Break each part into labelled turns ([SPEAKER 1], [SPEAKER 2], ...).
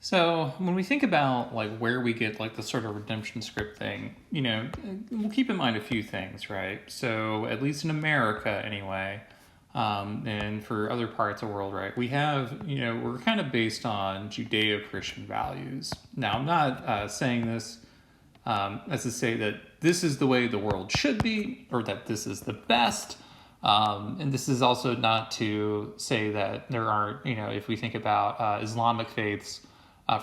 [SPEAKER 1] So when we think about like where we get like the sort of redemption script thing, we'll keep in mind a few things, right? So at least in America, anyway, and for other parts of the world, right, we have, we're kind of based on Judeo-Christian values. Now, I'm not saying this as to say that this is the way the world should be or that this is the best. And this is also not to say that there aren't, if we think about Islamic faiths,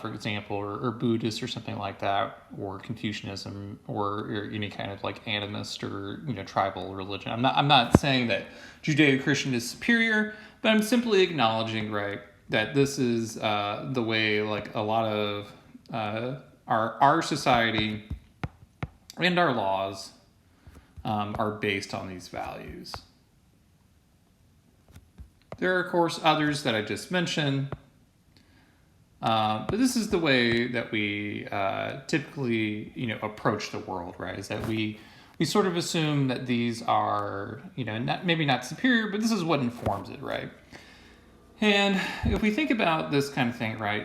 [SPEAKER 1] for example, or Buddhist or something like that, or Confucianism, or any kind of like animist or tribal religion. I'm not saying that Judeo-Christian is superior, but I'm simply acknowledging, right, that this is the way like a lot of our society and our laws are based on these values. There are, of course, others that I just mentioned. But this is the way that we typically, approach the world, right? Is that we sort of assume that these are, maybe not superior, but this is what informs it, right? And if we think about this kind of thing, right,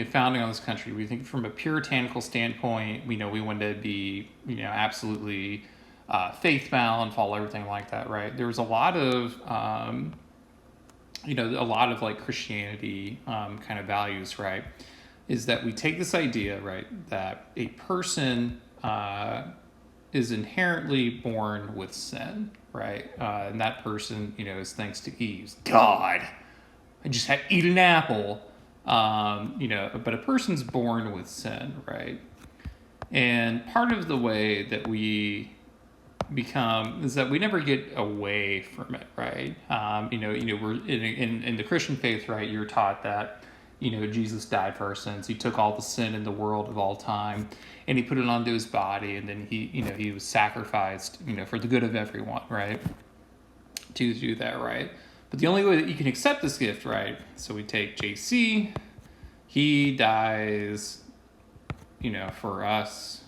[SPEAKER 1] founding on this country, we think from a puritanical standpoint, we wanted to be, absolutely faith-bound, follow everything like that, right? There was a lot of like Christianity kind of values, right, is that we take this idea, right, that a person is inherently born with sin, right? And that person, is thanks to Eve. God, I just had to eat an apple. But a person's born with sin, right? And part of the way that we become is that we never get away from it, right? We're in the Christian faith, right? You're taught that Jesus died for our sins. He took all the sin in the world of all time, and he put it onto his body, and then he was sacrificed, for the good of everyone, right? To do that, right? But the only way that you can accept this gift, right? So we take JC, he dies, for us.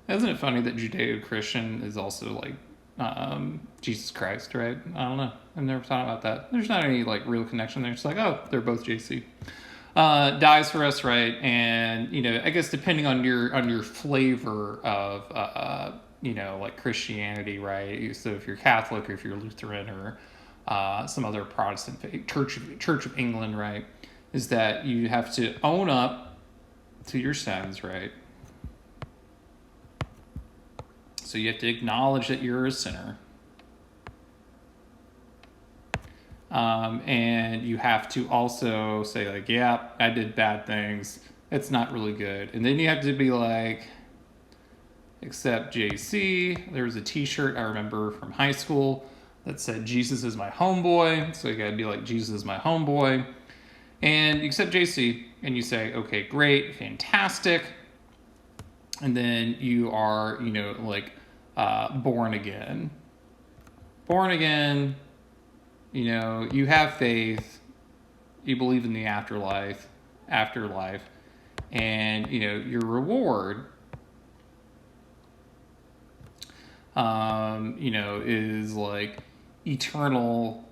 [SPEAKER 1] Isn't it funny that Judeo-Christian is also like Jesus Christ, right? I don't know. I've never thought about that. There's not any like real connection there. It's like, oh, they're both JC. Dies for us, right? And I guess depending on your flavor of like Christianity, right? So if you're Catholic or if you're Lutheran or some other Protestant faith, Church of England, right? Is that you have to own up to your sins, right? So you have to acknowledge that you're a sinner. And you have to also say like, yeah, I did bad things. It's not really good. And then you have to be like, except JC. There was a t-shirt I remember from high school that said, Jesus is my homeboy. So you gotta be like, Jesus is my homeboy. And you accept JC and you say, okay, great, fantastic. And then you are, born again. Born again, you have faith, you believe in the afterlife, and, your reward, is like eternal,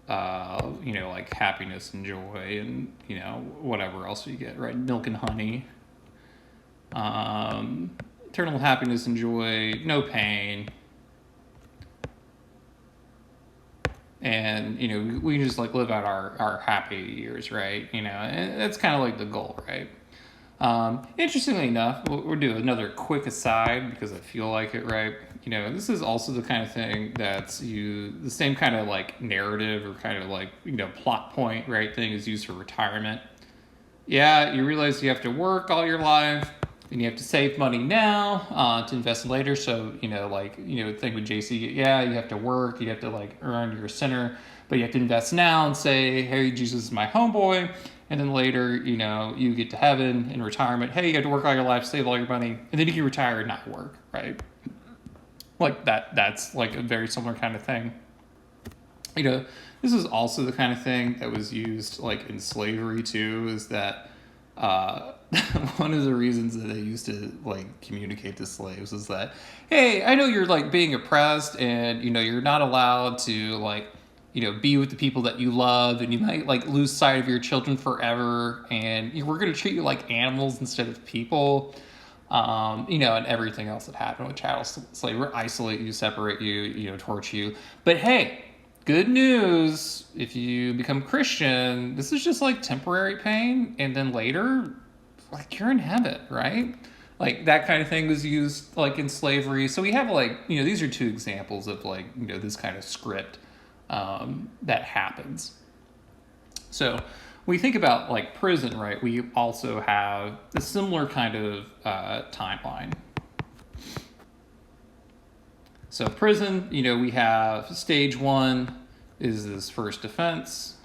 [SPEAKER 1] like happiness and joy and, whatever else you get, right? Milk and honey. Eternal happiness and joy, no pain. And, we just like live out our happy years, right? And that's kind of like the goal, right? Interestingly enough, we'll do another quick aside because I feel like it, right? This is also the kind of thing that's the same kind of like narrative or kind of like, plot point, right? Thing is used for retirement. Yeah, you realize you have to work all your life. And you have to save money now to invest later. So, thing with JC, yeah, you have to work. You have to, like, earn your sinner. But you have to invest now and say, hey, Jesus is my homeboy. And then later, you get to heaven in retirement. Hey, you have to work all your life, save all your money. And then you can retire and not work, right? Like, that's, like, a very similar kind of thing. This is also the kind of thing that was used, like, in slavery, too, is that one of the reasons that they used to like communicate to slaves is that, hey, I know you're like being oppressed and you're not allowed to like be with the people that you love, and you might like lose sight of your children forever, and we're going to treat you like animals instead of people. And everything else that happened with chattel slavery, isolate you, separate you, torture you. But hey, good news, if you become Christian, this is just like temporary pain, and then later, like, you're in heaven, right? Like, that kind of thing was used like in slavery. So we have like, these are two examples of like, this kind of script that happens. So when we think about like prison, right, we also have a similar kind of timeline. So prison, we have stage one is this first offense.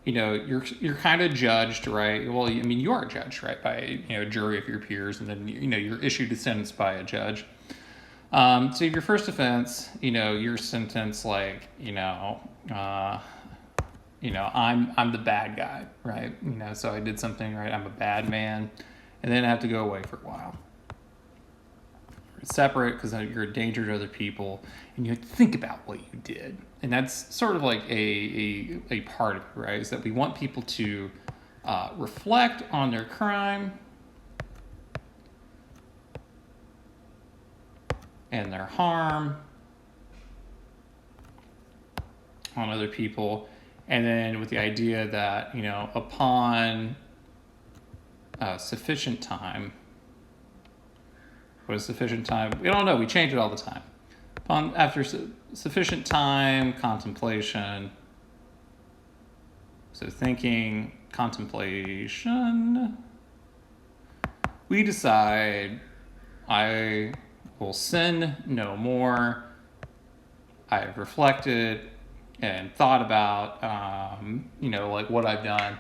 [SPEAKER 1] You're kind of judged, right? Well, you are judged, right, by a jury of your peers, and then you're issued a sentence by a judge. So your first offense, your sentence, like, I'm the bad guy, right? So I did something, right? I'm a bad man, and then I have to go away for a while. Separate because you're a danger to other people, and you have to think about what you did. And that's sort of like a part of it, right? Is that we want people to reflect on their crime and their harm on other people, and then with the idea that upon sufficient time. What is sufficient time? We don't know. We change it all the time. After sufficient time, contemplation. So thinking, contemplation. We decide, I will sin no more. I have reflected and thought about, like what I've done.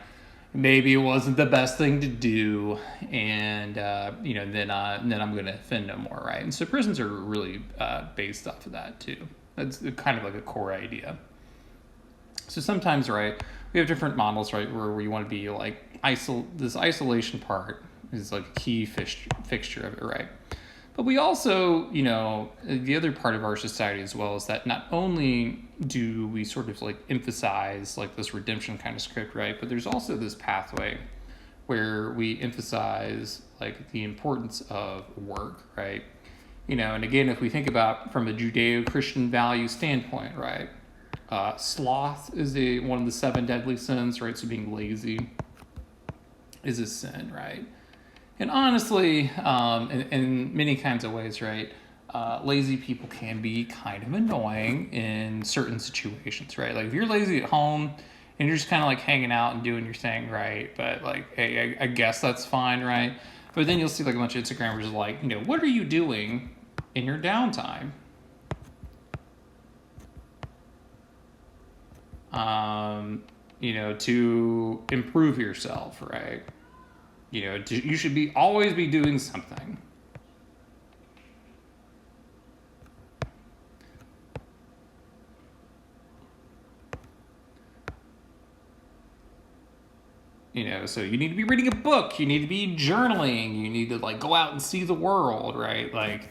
[SPEAKER 1] Maybe it wasn't the best thing to do, and then I'm going to offend no more, right? And so prisons are really based off of that too. That's kind of like a core idea. So sometimes, right, we have different models, right, where you want to be like this isolation part is like a key fixture of it, right? But we also, the other part of our society as well is that not only do we sort of like emphasize like this redemption kind of script, right? But there's also this pathway where we emphasize like the importance of work, right? And again, if we think about from a Judeo-Christian value standpoint, right? Sloth is one of the 7 deadly sins, right? So being lazy is a sin, right? And honestly, in many kinds of ways, right, lazy people can be kind of annoying in certain situations, right? Like if you're lazy at home and you're just kind of like hanging out and doing your thing, right? But like, hey, I guess that's fine, right? But then you'll see like a bunch of Instagrammers like, what are you doing in your downtime? To improve yourself, right? You should always be doing something. So you need to be reading a book, you need to be journaling, you need to like go out and see the world, right? Like,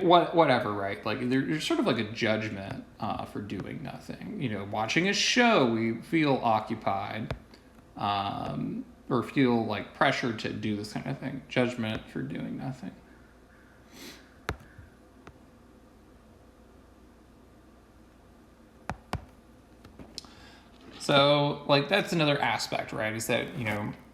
[SPEAKER 1] whatever, right? Like there's sort of like a judgment for doing nothing. Watching a show, we feel occupied. Or feel like pressure to do this kind of thing. Judgment for doing nothing. So, like, that's another aspect, right? Is that,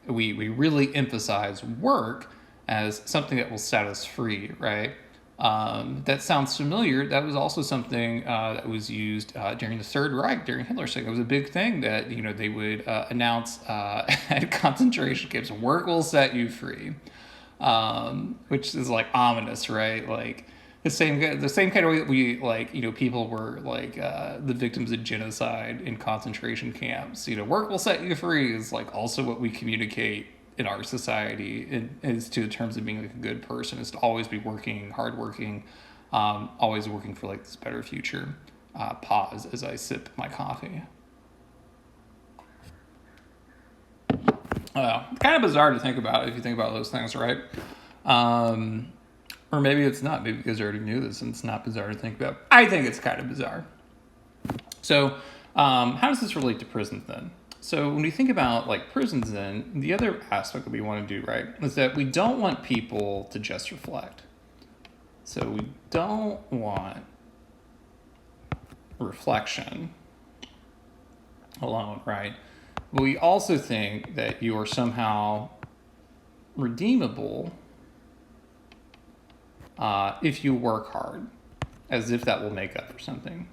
[SPEAKER 1] we really emphasize work as something that will set us free, right? That sounds familiar. That was also something that was used during the Third Reich, during Hitler's thing. It was a big thing that, they would announce at concentration camps, work will set you free, which is like ominous, right? Like the same kind of way that we like, people were like the victims of genocide in concentration camps. Work will set you free is like also what we communicate in our society is to the terms of being like a good person is to always be working, hardworking, always working for like this better future. Pause as I sip my coffee. Kind of bizarre to think about if you think about those things, right? Or maybe it's not. Maybe because I already knew this and it's not bizarre to think about. I think it's kind of bizarre. So how does this relate to prisons then? So when we think about like prisons then, the other aspect that we want to do, right, is that we don't want people to just reflect. So we don't want reflection alone, right? But we also think that you are somehow redeemable if you work hard, as if that will make up for something.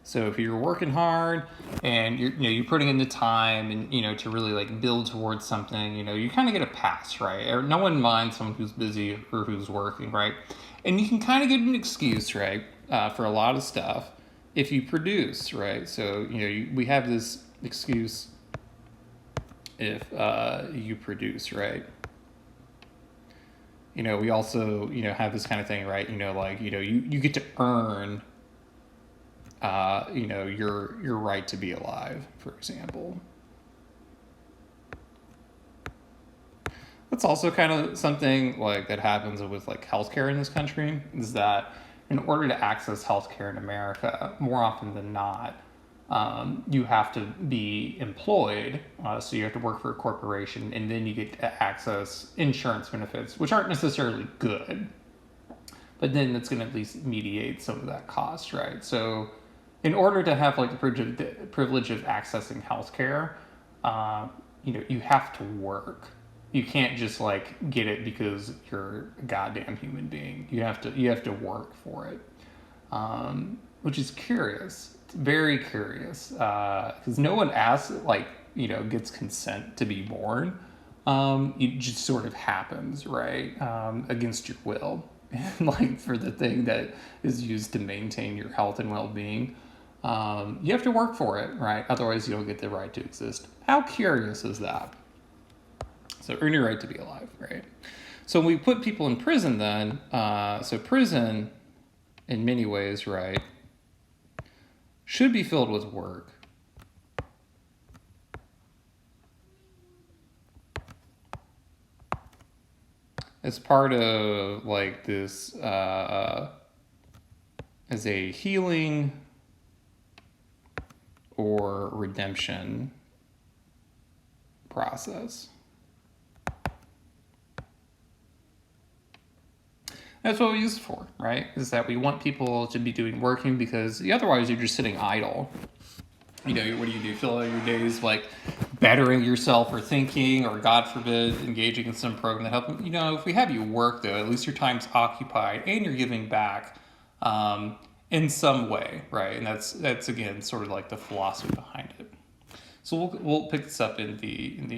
[SPEAKER 1] So if you're working hard and you're putting in the time and to really like build towards something, you kind of get a pass, right? Or no one minds someone who's busy or who's working, right? And you can kind of get an excuse, right, for a lot of stuff if you produce, right? So we have this excuse if you produce, right? We also have this kind of thing, right? You get to earn your right to be alive, for example. That's also kind of something like that happens with like healthcare in this country, is that in order to access healthcare in America, more often than not, you have to be employed. So you have to work for a corporation, and then you get to access insurance benefits, which aren't necessarily good, but then it's going to at least mediate some of that cost, right? So in order to have like the privilege of accessing healthcare, you have to work. You can't just like get it because you're a goddamn human being. You have to work for it, which is curious. It's very curious because no one asks gets consent to be born. It just sort of happens, right, against your will, and like for the thing that is used to maintain your health and well-being. You have to work for it, right? Otherwise, you don't get the right to exist. How curious is that? So earn your right to be alive, right? So when we put people in prison then, so prison, in many ways, right, should be filled with work. As part of like this, as a healing or redemption process. That's what we use it for, right? Is that we want people to be working because otherwise you're just sitting idle. What do you do? Fill out your days like bettering yourself or thinking, or God forbid, engaging in some program that helps. If we have you work though, at least your time's occupied and you're giving back in some way, right? And that's again sort of like the philosophy behind it. So we'll pick this up in the